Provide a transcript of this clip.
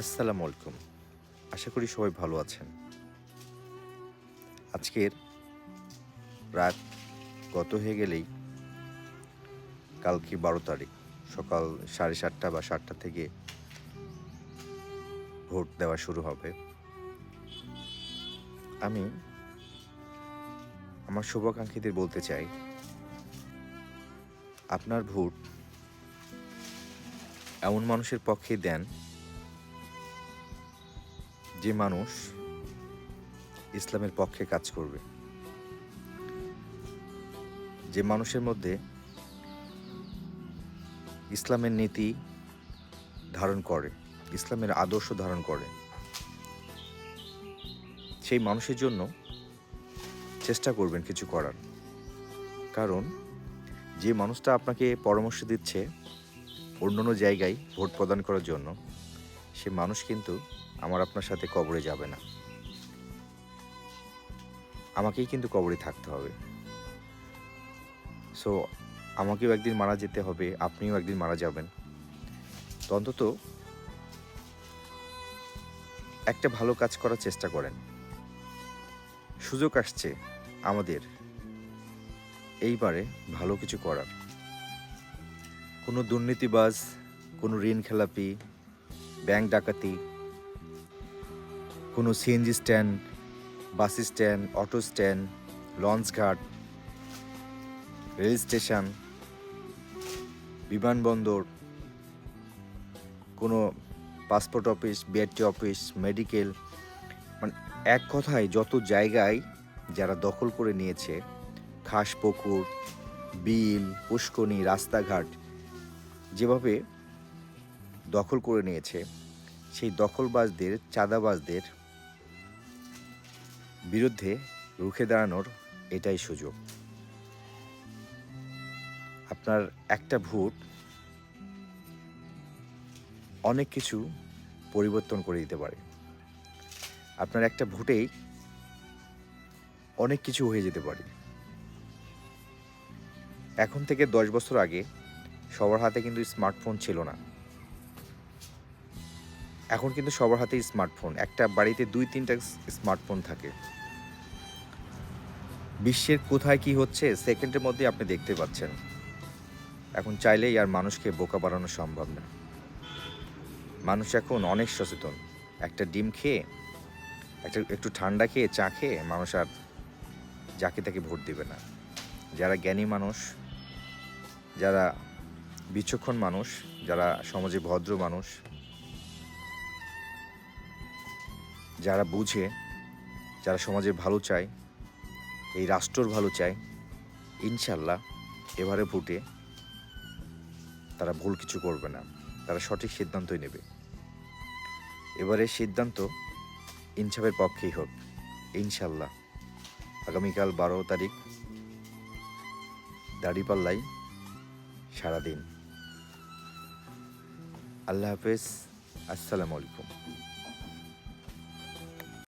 আসসালামু আলাইকুম। আশা করি সবাই ভালো আছেন। আজকের রাত গত হয়ে গেলেই কালকে ১২ তারিখ সকাল ৭:৩০ বা ৭টা থেকে ভোট দেওয়া শুরু হবে। আমি আমার শুভাকাঙ্ক্ষীদের বলতে চাই, আপনার ভোট এমন মানুষের পক্ষেই দেন যে মানুষ ইসলামের পক্ষে কাজ করবে। যে মানুষের মধ্যে ইসলামের নীতি ধারণ করে, ইসলামের আদর্শ ধারণ করে, সেই মানুষের জন্য চেষ্টা করবেন কিছু করার। কারণ যে মানুষটা আপনাকে পরামর্শ দিচ্ছে অন্যান্য জায়গায় ভোট প্রদান করার জন্য, সে মানুষ কিন্তু আমার আপনার সাথে কবরে যাবে না, আমাকেই কিন্তু কবরে থাকতে হবে। সো আমাকেও একদিন মারা যেতে হবে, আপনিও একদিন মারা যাবেন। তো অন্তত একটা ভালো কাজ করার চেষ্টা করেন। সুযোগ আসছে আমাদের এইবারে ভালো কিছু করার। কোনো দুর্নীতিবাজ, কোনো ঋণ খেলাপি, ব্যাংক ডাকাতি, কোনো CNG stand, bus stand, auto stand, লঞ্চঘাট, রেল স্টেশন, বিমানবন্দর, কোনো passport office, BRT office, medical, মানে এক কথায় যত জায়গায় যারা দখল করে নিয়েছে, খাস পুকুর, বিল, পুষ্করণী, রাস্তাঘাট যেভাবে দখল করে নিয়েছে, সেই দখলবাজদের, চাঁদাবাজদের বিরুদ্ধে রুখে দাঁড়ানোর এটাই সুযোগ। আপনার একটা ভোট অনেক কিছু পরিবর্তন করে দিতে পারে। আপনার একটা ভোটেই অনেক কিছু হয়ে যেতে পারে। এখন থেকে 10 বছর আগে সবার হাতে কিন্তু স্মার্টফোন ছিল না। এখন কিন্তু সবার হাতেই স্মার্টফোন। একটা বাড়িতে 2-3টা স্মার্টফোন থাকে। বিশ্বের কোথায় কি হচ্ছে সেকেন্ডের মধ্যে আপনি দেখতে পাচ্ছেন। এখন চাইলেই আর মানুষকে বোকা বানানো সম্ভব না। মানুষ এখন অনেক সচেতন। একটা ডিম খেয়ে, একটু ঠান্ডা খেয়ে, চা খেয়ে মানুষ আর যাকে তাকে ভোট দিবে না। যারা জ্ঞানী মানুষ, যারা বিচক্ষণ মানুষ, যারা সমাজে ভদ্র মানুষ, যারা বুঝে, যারা সমাজের ভালো চায়, এই রাষ্ট্রর ভালো চায়, ইনশাল্লাহ এবারে ভোটে তারা ভুল কিছু করবে না। তারা সঠিক সিদ্ধান্তই নেবে। এবারের সিদ্ধান্ত ইনসাফের পক্ষেই হোক, ইনশাল্লাহ। আগামীকাল 12 তারিখ দাঁড়িপাল্লায় সারাদিন। আল্লাহ হাফেজ। আসসালামু আলাইকুম।